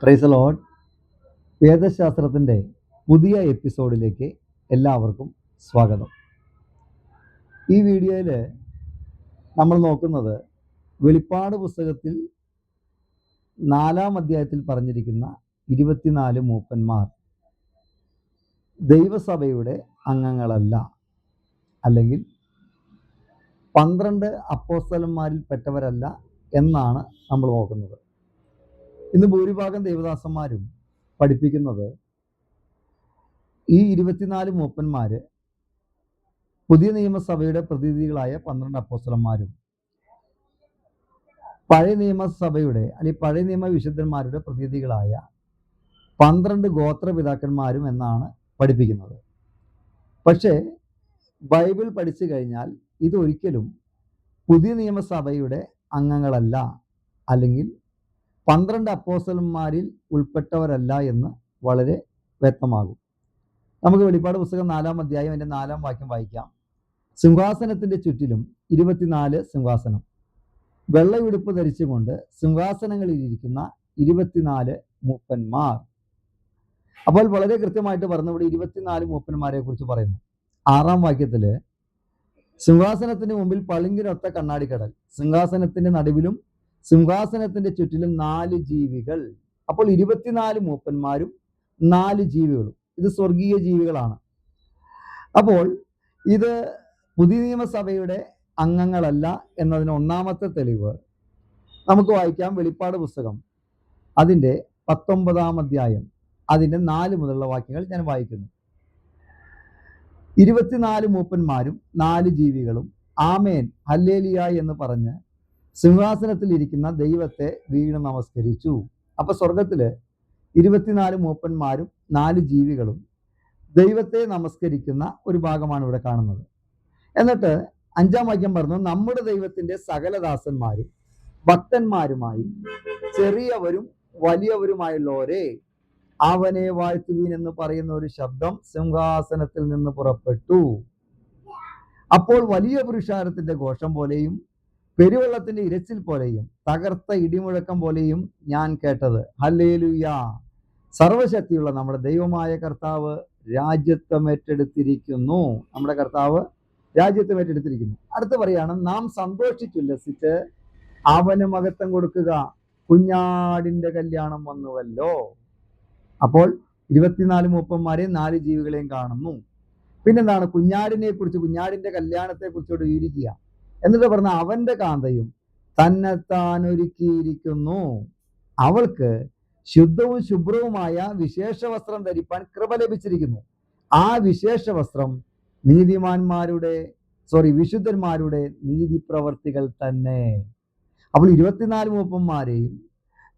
Praise the Lord. വേദശാസ്ത്രത്തിൻ്റെ പുതിയ എപ്പിസോഡിലേക്ക് എല്ലാവർക്കും സ്വാഗതം. ഈ വീഡിയോയിൽ നമ്മൾ നോക്കുന്നത് വെളിപ്പാട് പുസ്തകത്തിൽ 4-ാം അധ്യായത്തിൽ പറഞ്ഞിരിക്കുന്ന 24 മൂപ്പന്മാർ ദൈവസഭയുടെ അംഗങ്ങളല്ല, അല്ലെങ്കിൽ 12 അപ്പോസ്തലന്മാരിൽ പെട്ടവരല്ല എന്നാണ് നമ്മൾ നോക്കുന്നത്. ഇന്ന് ഭൂരിഭാഗം ദേവദാസന്മാരും പഠിപ്പിക്കുന്നത് ഈ 24 മൂപ്പന്മാർ പുതിയ നിയമസഭയുടെ പ്രതിനിധികളായ 12 അപ്പോസ്തലന്മാരും പഴയ നിയമസഭയുടെ അല്ലെങ്കിൽ പഴയ നിയമ വിശുദ്ധന്മാരുടെ പ്രതിനിധികളായ 12 ഗോത്രപിതാക്കന്മാരും എന്നാണ് പഠിപ്പിക്കുന്നത്. പക്ഷേ ബൈബിൾ പഠിച്ചു കഴിഞ്ഞാൽ ഇതൊരിക്കലും പുതിയ നിയമസഭയുടെ അംഗങ്ങളല്ല, അല്ലെങ്കിൽ 12 അപ്പോസ്തലന്മാരിൽ ഉൾപ്പെട്ടവരല്ല എന്ന് വളരെ വ്യക്തമാകും. നമുക്ക് വെളിപ്പാട് പുസ്തകം 4-ാം അധ്യായം അതിൻ്റെ 4-ാം വാക്യം വായിക്കാം. സിംഹാസനത്തിൻ്റെ ചുറ്റിലും 24 സിംഹാസനം, വെള്ളയുടുപ്പ് ധരിച്ചുകൊണ്ട് സിംഹാസനങ്ങളിലിരിക്കുന്ന 24 മൂപ്പന്മാർ. അപ്പോൾ വളരെ കൃത്യമായിട്ട് പറഞ്ഞു, ഇവിടെ 24 മൂപ്പന്മാരെ കുറിച്ച് പറയുന്നു. 6-ാം വാക്യത്തിൽ സിംഹാസനത്തിന് മുമ്പിൽ പളുങ്കിനൊത്ത കണ്ണാടിക്കടൽ, സിംഹാസനത്തിന്റെ നടുവിലും സിംഹാസനത്തിന്റെ ചുറ്റിലും 4 ജീവികൾ. അപ്പോൾ 24 മൂപ്പന്മാരും 4 ജീവികളും. ഇത് സ്വർഗീയ ജീവികളാണ്. അപ്പോൾ ഇത് പുതിയ നിയമസഭയുടെ അംഗങ്ങളല്ല എന്നതിന് ഒന്നാമത്തെ തെളിവ് നമുക്ക് വായിക്കാം. വെളിപ്പാട് പുസ്തകം അതിൻ്റെ 19-ാം അധ്യായം അതിൻ്റെ 4 മുതലുള്ള വാക്യങ്ങൾ ഞാൻ വായിക്കുന്നു. 24 മൂപ്പന്മാരും 4 ജീവികളും ആമേൻ ഹല്ലേലൂയ എന്ന് പറഞ്ഞ് സിംഹാസനത്തിൽ ഇരിക്കുന്ന ദൈവത്തെ വീണ് നമസ്കരിച്ചു. അപ്പൊ സ്വർഗത്തില് 24 മൂപ്പന്മാരും 4 ജീവികളും ദൈവത്തെ നമസ്കരിക്കുന്ന ഒരു ഭാഗമാണ് ഇവിടെ കാണുന്നത്. എന്നിട്ട് 5-ാം വാക്യം പറഞ്ഞു, നമ്മുടെ ദൈവത്തിന്റെ സകലദാസന്മാരും ഭക്തന്മാരുമായി ചെറിയവരും വലിയവരുമായുള്ളവരെ അവനെ വാഴ്ത്തുവീൻ എന്ന് പറയുന്ന ഒരു ശബ്ദം സിംഹാസനത്തിൽ നിന്ന് പുറപ്പെട്ടു. അപ്പോൾ വലിയ പുരുഷാരത്തിന്റെ ഘോഷം പോലെയും പെരുവെള്ളത്തിന്റെ ഇരച്ചിൽ പോലെയും തകർത്ത ഇടിമുഴക്കം പോലെയും ഞാൻ കേട്ടത്, ഹല്ലേലൂയ, സർവശക്തിയുള്ള നമ്മുടെ ദൈവമായ കർത്താവ് രാജ്യത്വം ഏറ്റെടുത്തിരിക്കുന്നു. നമ്മുടെ കർത്താവ് രാജ്യത്വം ഏറ്റെടുത്തിരിക്കുന്നു. അടുത്ത് പറയാണ്, നാം സന്തോഷിച്ചുല്ലസിച്ച് അവന് മഹത്വം കൊടുക്കുക, കുഞ്ഞാടിന്റെ കല്യാണം വന്നുവല്ലോ. അപ്പോൾ 24 മൂപ്പന്മാരെ 4 ജീവികളെയും കാണുന്നു. പിന്നെന്താണ്? കുഞ്ഞാടിനെ കുറിച്ച്, കുഞ്ഞാടിന്റെ കല്യാണത്തെ കുറിച്ചോട് വിവരിക്കുക. എന്നിട്ട് പറഞ്ഞ അവന്റെ കാന്തയും തന്നെത്താൻ ഒരുക്കിയിരിക്കുന്നു, അവൾക്ക് ശുദ്ധവും ശുഭ്രവുമായ വിശേഷ വസ്ത്രം ധരിപ്പാൻ കൃപ ലഭിച്ചിരിക്കുന്നു. ആ വിശേഷ വസ്ത്രം വിശുദ്ധന്മാരുടെ നീതിപ്രവർത്തികൾ തന്നെ. അപ്പോൾ 24 മൂപ്പന്മാരെയും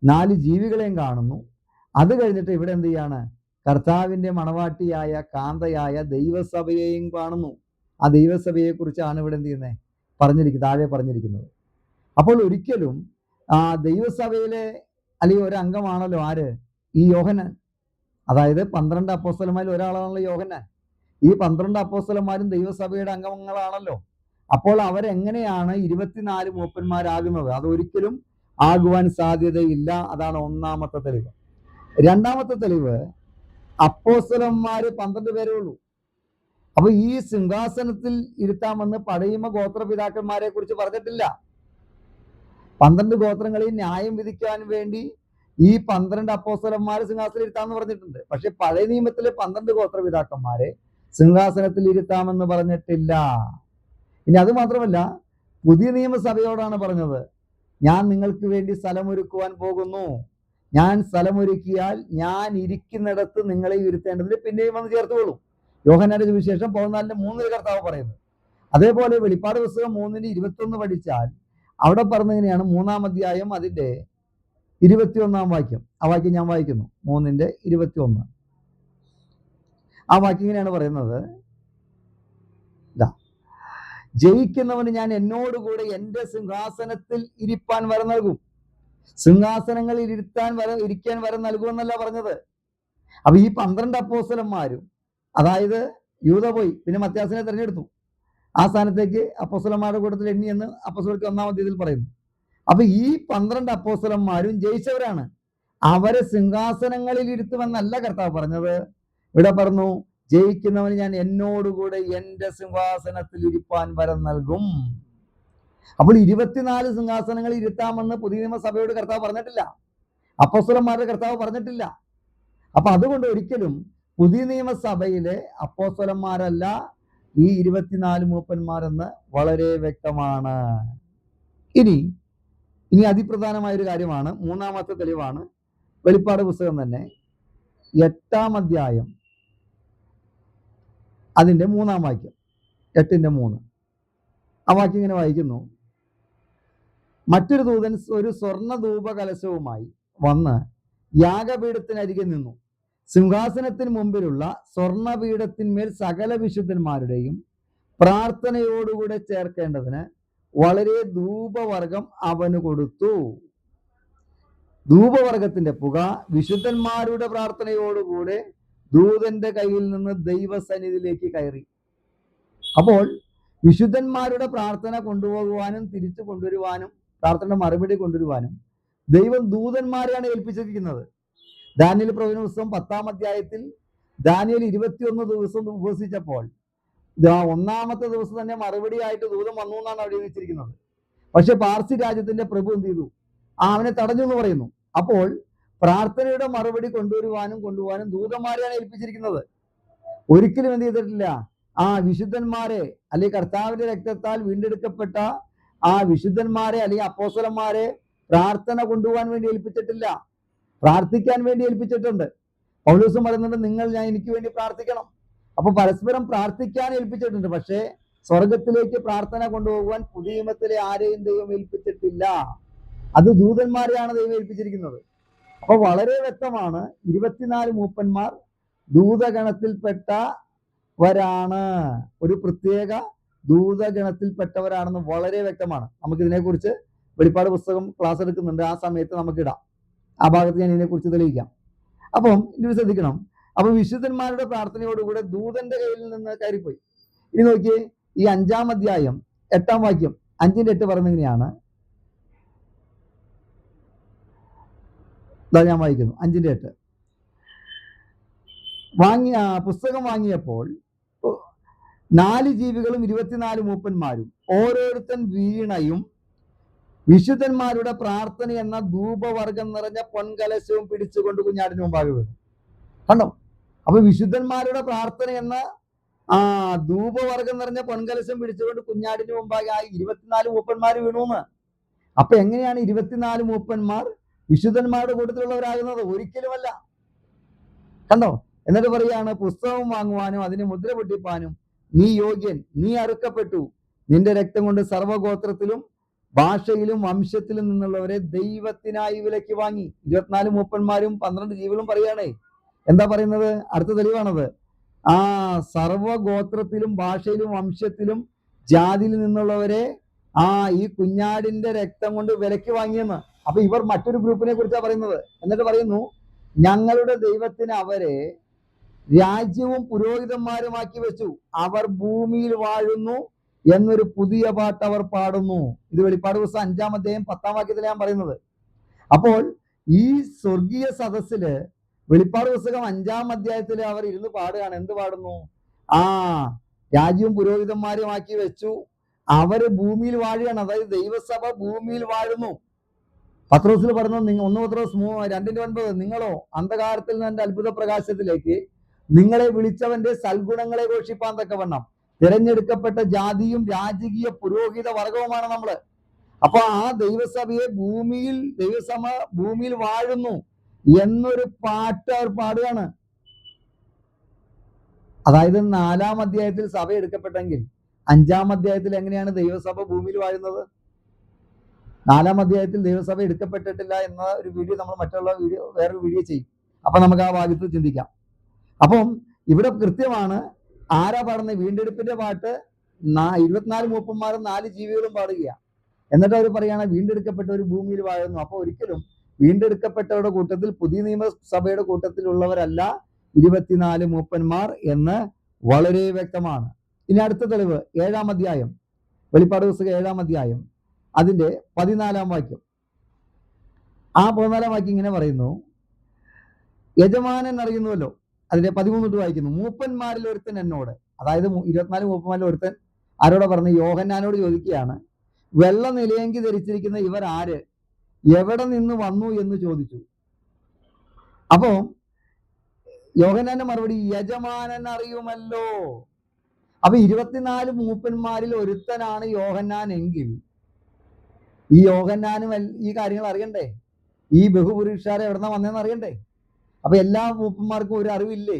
4 ജീവികളെയും കാണുന്നു. അത് കഴിഞ്ഞിട്ട് ഇവിടെ എന്ത് ചെയ്യാണ്? കർത്താവിന്റെ മണവാട്ടിയായ കാന്തയായ ദൈവസഭയെയും കാണുന്നു. ആ ദൈവസഭയെ കുറിച്ചാണ് ഇവിടെ എന്ത് ചെയ്യുന്നത്? താഴെ പറഞ്ഞിരിക്കുന്നത്. അപ്പോൾ ഒരിക്കലും ദൈവസഭയിലെ അല്ലെങ്കിൽ ഒരു അംഗമാണല്ലോ ആര്? ഈ യോഹന്നാൻ. അതായത് 12 അപ്പോസ്തലന്മാരിൽ ഒരാളാണല്ലോ യോഹന്നാൻ. ഈ 12 അപ്പോസ്തലന്മാരും ദൈവസഭയുടെ അംഗങ്ങളാണല്ലോ. അപ്പോൾ അവരെങ്ങനെയാണ് 24 മൂപ്പന്മാരാകുന്നത്? അതൊരിക്കലും ആകുവാൻ സാധ്യതയില്ല. അതാണ് ഒന്നാമത്തെ തെളിവ്. രണ്ടാമത്തെ തെളിവ്, അപ്പോസ്തലന്മാര് 12 പേരേ ഉള്ളൂ. അപ്പൊ ഈ സിംഹാസനത്തിൽ ഇരുത്താമെന്ന് പഴയമ ഗോത്രപിതാക്കന്മാരെ കുറിച്ച് പറഞ്ഞിട്ടില്ല. 12 ഗോത്രങ്ങളെയും ന്യായം വിധിക്കാൻ വേണ്ടി ഈ 12 അപ്പോസ്തലന്മാരെ സിംഹാസനത്തിൽ ഇരുത്താമെന്ന് പറഞ്ഞിട്ടുണ്ട്. പക്ഷെ പഴയ നിയമത്തിലെ 12 ഗോത്രപിതാക്കന്മാരെ സിംഹാസനത്തിൽ ഇരുത്താമെന്ന് പറഞ്ഞിട്ടില്ല. ഇനി അത് മാത്രമല്ല, പുതിയ നിയമസഭയോടാണ് പറഞ്ഞത്, ഞാൻ നിങ്ങൾക്ക് വേണ്ടി സ്ഥലമൊരുക്കുവാൻ പോകുന്നു. ഞാൻ സ്ഥലമൊരുക്കിയാൽ ഞാൻ ഇരിക്കുന്നിടത്ത് നിങ്ങളെ ഇരുത്തേണ്ടതിന് പിന്നെയും വന്ന് ചേർത്തുകൊള്ളും. യോഹന്നാന്റെ സുവിശേഷം 14:3 കർത്താവ് പറയുന്നു. അതേപോലെ വെളിപ്പാട് പുസ്തകം 3:21 പഠിച്ചാൽ അവിടെ പറഞ്ഞെങ്ങനെയാണ്? 3-ാം അധ്യായം അതിന്റെ 21-ാം വാക്യം. ആ വാക്യം ഞാൻ വായിക്കുന്നു. 3:21. ആ വാക്യം ഇങ്ങനെയാണ് പറയുന്നത്, ജയിക്കുന്നവന് ഞാൻ എന്നോടുകൂടെ എന്റെ സിംഹാസനത്തിൽ ഇരിപ്പാൻ വരം നൽകും. സിംഹാസനങ്ങളിൽ ഇരിക്കാൻ വരം നൽകുമെന്നല്ല പറഞ്ഞത്. അപ്പൊ ഈ 12 അപ്പോസ്തലന്മാരും, അതായത് യൂദ പോയി, പിന്നെ മത്യാസിനെ തെരഞ്ഞെടുത്തു. ആ സ്ഥാനത്തേക്ക് അപ്പോസ്തലന്മാരുടെ കൂട്ടത്തിൽ എണ്ണി എന്ന് അപ്പോസ്തലർക്ക് 1-ാം അധ്യായത്തിൽ പറയുന്നു. അപ്പൊ ഈ 12 അപ്പോസ്തലന്മാരും ജയിച്ചവരാണ്. അവരെ സിംഹാസനങ്ങളിൽ ഇരുത്തുമെന്നല്ല കർത്താവ് പറഞ്ഞത്. ഇവിടെ പറഞ്ഞു, ജയിക്കുന്നവന് ഞാൻ എന്നോടുകൂടെ എന്റെ സിംഹാസനത്തിൽ ഇരിപ്പാൻ വരം നൽകും. അപ്പോൾ 24 സിംഹാസനങ്ങൾ ഇരുത്താമെന്ന് പുതിയ നിയമസഭയോട് കർത്താവ് പറഞ്ഞിട്ടില്ല, അപ്പോസ്തലന്മാരുടെ കർത്താവ് പറഞ്ഞിട്ടില്ല. അപ്പൊ അതുകൊണ്ട് ഒരിക്കലും പുതിയ നിയമസഭയിലെ അപ്പോസ്തലന്മാരല്ല ഈ 24 മൂപ്പന്മാരെന്ന് വളരെ വ്യക്തമാണ്. ഇനി അതിപ്രധാനമായ ഒരു കാര്യമാണ്, മൂന്നാമത്തെ തെളിവാണ്. വെളിപ്പാട് പുസ്തകം തന്നെ 8-ാം അധ്യായം അതിന്റെ 3-ാം വാക്യം, 8:3. ആ വാക്യം ഇങ്ങനെ വായിക്കുന്നു: മറ്റൊരു ദൂതൻ ഒരു സ്വർണ്ണ ധൂപകലശവുമായി വന്ന് യാഗപീഠത്തിനരികെ നിന്നു. സിംഹാസനത്തിന് മുമ്പിലുള്ള സ്വർണപീഠത്തിന്മേൽ സകല വിശുദ്ധന്മാരുടെയും പ്രാർത്ഥനയോടുകൂടെ ചേർക്കേണ്ടതിന് വളരെ ധൂപവർഗം അവന് കൊടുത്തു. ധൂപവർഗത്തിന്റെ പുക വിശുദ്ധന്മാരുടെ പ്രാർത്ഥനയോടുകൂടെ ദൂതന്റെ കയ്യിൽ നിന്ന് ദൈവസന്നിധിയിലേക്ക് കയറി. അപ്പോൾ വിശുദ്ധന്മാരുടെ പ്രാർത്ഥന കൊണ്ടുപോകുവാനും തിരിച്ചു കൊണ്ടുവരുവാനും പ്രാർത്ഥന മറുപടി കൊണ്ടുവരുവാനും ദൈവം ദൂതന്മാരെയാണ് ഏൽപ്പിച്ചിരിക്കുന്നത്. ദാനിയേൽ പ്രവചന പുസ്തകം 10-ാം അധ്യായത്തിൽ ദാനിയേൽ 21 ദിവസം ഉപവസിച്ചപ്പോൾ 1-ാമത്തെ ദിവസം തന്നെ മറുപടിയായിട്ട് ദൂതൻ വന്നു എന്നാണ് അവിടെ വെച്ചിരിക്കുന്നത്. പക്ഷെ പാർസി രാജ്യത്തിന്റെ പ്രഭു എന്ത് ചെയ്തു? അവനെ തടഞ്ഞു എന്ന് പറയുന്നു. അപ്പോൾ പ്രാർത്ഥനയുടെ മറുപടി കൊണ്ടുപോകാനും ദൂതന്മാരെയാണ് ഏൽപ്പിച്ചിരിക്കുന്നത്. ഒരിക്കലും എന്ത് ചെയ്തിട്ടില്ല, വിശുദ്ധന്മാരെ അല്ലെങ്കിൽ കർത്താവിന്റെ രക്തത്താൽ വീണ്ടെടുക്കപ്പെട്ട വിശുദ്ധന്മാരെ അല്ലെങ്കിൽ അപ്പോസ്തലന്മാരെ പ്രാർത്ഥന കൊണ്ടുപോകാൻ വേണ്ടി ഏൽപ്പിച്ചിട്ടില്ല, പ്രാർത്ഥിക്കാൻ വേണ്ടി ഏൽപ്പിച്ചിട്ടുണ്ട്. പൗലോസും പറയുന്നുണ്ട്, ഞാൻ എനിക്ക് വേണ്ടി പ്രാർത്ഥിക്കണം. അപ്പൊ പരസ്പരം പ്രാർത്ഥിക്കാൻ ഏൽപ്പിച്ചിട്ടുണ്ട്. പക്ഷേ സ്വർഗത്തിലേക്ക് പ്രാർത്ഥന കൊണ്ടുപോകുവാൻ പുതിയ നിയമത്തിലെ ആരെയും ദൈവം ഏൽപ്പിച്ചിട്ടില്ല. അത് ദൂതന്മാരെയാണ് ദൈവം ഏൽപ്പിച്ചിരിക്കുന്നത്. അപ്പൊ വളരെ വ്യക്തമാണ്, 24 മൂപ്പന്മാർ ദൂതഗണത്തിൽപ്പെട്ടവരാണ്, ഒരു പ്രത്യേക ദൂതഗണത്തിൽപ്പെട്ടവരാണെന്ന് വളരെ വ്യക്തമാണ്. നമുക്ക് ഇതിനെക്കുറിച്ച് വെളിപ്പാട് പുസ്തകം ക്ലാസ് എടുക്കുന്നുണ്ട്, ആ സമയത്ത് നമുക്ക് ഇടാം. ആ ഭാഗത്ത് ഞാൻ ഇതിനെക്കുറിച്ച് തെളിയിക്കാം. അപ്പം ഇത് ശ്രദ്ധിക്കണം. അപ്പൊ വിശുദ്ധന്മാരുടെ പ്രാർത്ഥനയോടുകൂടെ ദൂതന്റെ കയ്യിൽ നിന്ന് കയറിപ്പോയി. ഇനി നോക്കിയേ, ഈ 5-ാം അധ്യായം 8-ാം വാക്യം 5-8 പറയുന്നതിനെയാണ് ഞാൻ വായിക്കുന്നു. 5-8 പുസ്തകം വാങ്ങിയപ്പോൾ 4 ജീവികളും 24 മൂപ്പന്മാരും ഓരോരുത്തൻ വീണയും വിശുദ്ധന്മാരുടെ പ്രാർത്ഥന എന്ന ധൂപവർഗം നിറഞ്ഞ പൊൻകലശവും പിടിച്ചുകൊണ്ട് കുഞ്ഞാടിന് മുമ്പാകെ വീണു. കണ്ടോ? അപ്പൊ വിശുദ്ധന്മാരുടെ പ്രാർത്ഥന എന്ന ധൂപവർഗം നിറഞ്ഞ പൊൻകലശം പിടിച്ചുകൊണ്ട് കുഞ്ഞാടിന് മുമ്പാകെ 24 മൂപ്പന്മാർ വീണുന്ന്. അപ്പൊ എങ്ങനെയാണ് 24 മൂപ്പന്മാർ വിശുദ്ധന്മാരുടെ കൂട്ടത്തിലുള്ളവരാകുന്നത്? ഒരിക്കലുമല്ല. കണ്ടോ? എന്നിട്ട് പറയാണ്, പുസ്തകം വാങ്ങുവാനും അതിന് മുദ്ര പൊട്ടിപ്പാനും നീ യോഗ്യൻ, നീ അറുക്കപ്പെട്ടു, നിന്റെ രക്തം കൊണ്ട് സർവ്വഗോത്രത്തിലും ഭാഷയിലും വംശത്തിലും നിന്നുള്ളവരെ ദൈവത്തിനായി വിലയ്ക്ക് വാങ്ങി. 24 മൂപ്പന്മാരും 12 ജീവികളും പറയണേ, എന്താ പറയുന്നത്? അടുത്ത തെളിവാണത്. സർവഗോത്രത്തിലും ഭാഷയിലും വംശത്തിലും ജാതിയിൽ നിന്നുള്ളവരെ ഈ കുഞ്ഞാടിന്റെ രക്തം കൊണ്ട് വിലയ്ക്ക് വാങ്ങിയെന്ന്. അപ്പൊ ഇവർ മറ്റൊരു ഗ്രൂപ്പിനെ കുറിച്ചാണ് പറയുന്നത്. എന്നിട്ട് പറയുന്നു, ഞങ്ങളുടെ ദൈവത്തിന് അവരെ രാജ്യവും പുരോഹിതന്മാരുമാക്കി വെച്ചു, അവർ ഭൂമിയിൽ വാഴുന്നു എന്നൊരു പുതിയ പാട്ട് അവർ പാടുന്നു. ഇത് വെളിപ്പാട് പുസ്തകം 5-ാം അധ്യായം 10-ാം വാക്യത്തിൽ ഞാൻ പറയുന്നത്. അപ്പോൾ ഈ സ്വർഗീയ സദസ്സില് വെളിപ്പാട് പുസ്തകം 5-ാം അധ്യായത്തിൽ അവർ ഇരുന്ന് പാടുകയാണ്. എന്ത് പാടുന്നു? രാജ്യവും പുരോഹിതന്മാരുമാക്കി വെച്ചു, അവര് ഭൂമിയിൽ വാഴുകയാണ്. അതായത് ദൈവസഭ ഭൂമിയിൽ വാഴുന്നു. പത്രോസിൽ പറഞ്ഞു, 1 പത്രോസ് 2:9, നിങ്ങളോ അന്ധകാരത്തിൽ നിന്ന് എന്റെ അത്ഭുത പ്രകാശത്തിലേക്ക് നിങ്ങളെ വിളിച്ചവന്റെ സൽഗുണങ്ങളെ ഘോഷിപ്പാൻ തക്കവണ്ണം തിരഞ്ഞെടുക്കപ്പെട്ട ജാതിയും രാജകീയ പുരോഹിത വർഗവുമാണ് നമ്മള്. അപ്പൊ ദൈവസഭയെ ദൈവസഭ ഭൂമിയിൽ വാഴുന്നു എന്നൊരു പാട്ട് അവർ പാടുകയാണ്. അതായത് 4-ാം അധ്യായത്തിൽ സഭ എടുക്കപ്പെട്ടെങ്കിൽ 5-ാം അധ്യായത്തിൽ എങ്ങനെയാണ് ദൈവസഭ ഭൂമിയിൽ വാഴുന്നത്? 4-ാം അധ്യായത്തിൽ ദൈവസഭ എടുക്കപ്പെട്ടിട്ടില്ല എന്ന ഒരു വീഡിയോ നമ്മൾ വേറൊരു വീഡിയോ ചെയ്യും. അപ്പൊ നമുക്ക് ആ ഭാഗത്ത് ചിന്തിക്കാം. അപ്പം ഇവിടെ കൃത്യമാണ് ആരാ പാടുന്നത്? വീണ്ടെടുപ്പിന്റെ പാട്ട് 24 മൂപ്പന്മാരും 4 ജീവികളും പാടുകയാണ്. എന്നിട്ട് അവർ പറയാണ്, വീണ്ടെടുക്കപ്പെട്ടവർ ഭൂമിയിൽ വാഴുന്നു. അപ്പൊ ഒരിക്കലും വീണ്ടെടുക്കപ്പെട്ടവരുടെ കൂട്ടത്തിൽ പുതിയ നിയമസഭയുടെ കൂട്ടത്തിലുള്ളവരല്ല 24 മൂപ്പന്മാർ എന്ന് വളരെ വ്യക്തമാണ്. ഇനി അടുത്ത തെളിവ് 7-ാം അധ്യായം, വെളിപ്പാട് പുസ്തകം 7-ാം അധ്യായം അതിന്റെ 14-ാം വാക്യം. 14-ാം വാക്യം ഇങ്ങനെ പറയുന്നു, യജമാനൻ അറിയുന്നുവല്ലോ. അതിന്റെ 13 വായിക്കുന്നു, മൂപ്പന്മാരിൽ ഒരുത്തൻ എന്നോട്, അതായത് 24 മൂപ്പന്മാരിൽ ഒരുത്തൻ ആരോടെ പറഞ്ഞു? യോഹന്നാനോട് ചോദിക്കുകയാണ്, വെള്ള നിലയങ്കി ധരിച്ചിരിക്കുന്ന ഇവർ ആര്, എവിടെ നിന്ന് വന്നു എന്ന് ചോദിച്ചു. അപ്പോ യോഹന്നാന്റെ മറുപടി, യജമാനൻ അറിയുമല്ലോ. അപ്പൊ 24 മൂപ്പന്മാരിൽ ഒരുത്തനാണ് യോഹന്നാൻ എങ്കിൽ ഈ യോഹന്നാനും ഈ കാര്യങ്ങൾ അറിയണ്ടേ? ഈ ബഹുപുരുഷാരെ എവിടെന്നാ വന്നതെന്ന് അറിയണ്ടേ? അപ്പൊ എല്ലാ മൂപ്പന്മാർക്കും ഒരു അറിവില്ലേ?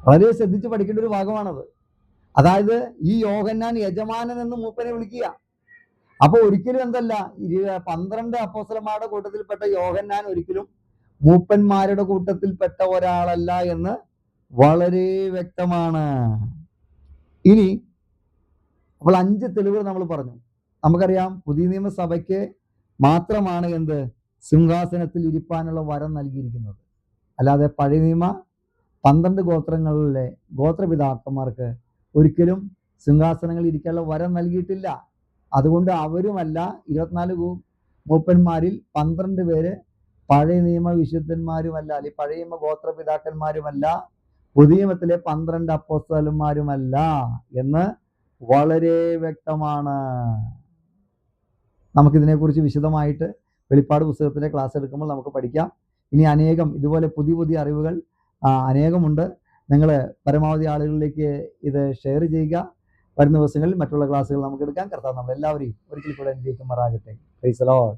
വളരെ ശ്രദ്ധിച്ച് പഠിക്കേണ്ട ഒരു ഭാഗമാണത്. അതായത് ഈ യോഹന്നാൻ യജമാനൻ എന്ന് മൂപ്പനെ വിളിക്കുക. അപ്പൊ ഒരിക്കലും എന്തല്ല, 12 അപ്പോസ്തലന്മാരുടെ കൂട്ടത്തിൽപ്പെട്ട യോഹന്നാൻ ഒരിക്കലും മൂപ്പന്മാരുടെ കൂട്ടത്തിൽപ്പെട്ട ഒരാളല്ല എന്ന് വളരെ വ്യക്തമാണ്. ഇനി അപ്പോൾ 5 തെളിവുകൾ നമ്മൾ പറഞ്ഞു. നമുക്കറിയാം, പുതിയ നിയമസഭയ്ക്ക് മാത്രമാണ് എന്ത്, സിംഹാസനത്തിൽ ഇരിപ്പാനുള്ള വരം നൽകിയിരിക്കുന്നത്. അല്ലാതെ പഴയ നിയമ 12 ഗോത്രങ്ങളിലെ ഗോത്രപിതാക്കന്മാർക്ക് ഒരിക്കലും സിംഹാസനങ്ങളിൽ ഇരിക്കാനുള്ള വരം നൽകിയിട്ടില്ല. അതുകൊണ്ട് അവരുമല്ല 24 മൂപ്പന്മാരിൽ 12 പേര് പഴയ നിയമ വിശുദ്ധന്മാരുമല്ല, അല്ലെങ്കിൽ പഴയ നിയമ ഗോത്രപിതാക്കന്മാരുമല്ല, പുതിയ നിയമത്തിലെ 12 അപ്പോസ്തലന്മാരുമല്ല എന്ന് വളരെ വ്യക്തമാണ്. നമുക്കിതിനെക്കുറിച്ച് വിശദമായിട്ട് വെളിപ്പാട് പുസ്തകത്തിലെ ക്ലാസ് എടുക്കുമ്പോൾ നമുക്ക് പഠിക്കാം. ഇനി അനേകം ഇതുപോലെ പുതിയ പുതിയ അറിവുകൾ അനേകമുണ്ട്. നിങ്ങൾ പരമാവധി ആളുകളിലേക്ക് ഇത് ഷെയർ ചെയ്യുക. വരുന്ന ദിവസങ്ങളിൽ മറ്റുള്ള ക്ലാസ്സുകൾ നമുക്ക് എടുക്കാം. കർത്താവ് നമ്മളെല്ലാവരെയും ഒരിക്കൽ കൂടെ അനുഗ്രഹിക്കുമാറാകട്ടെ. Praise the Lord.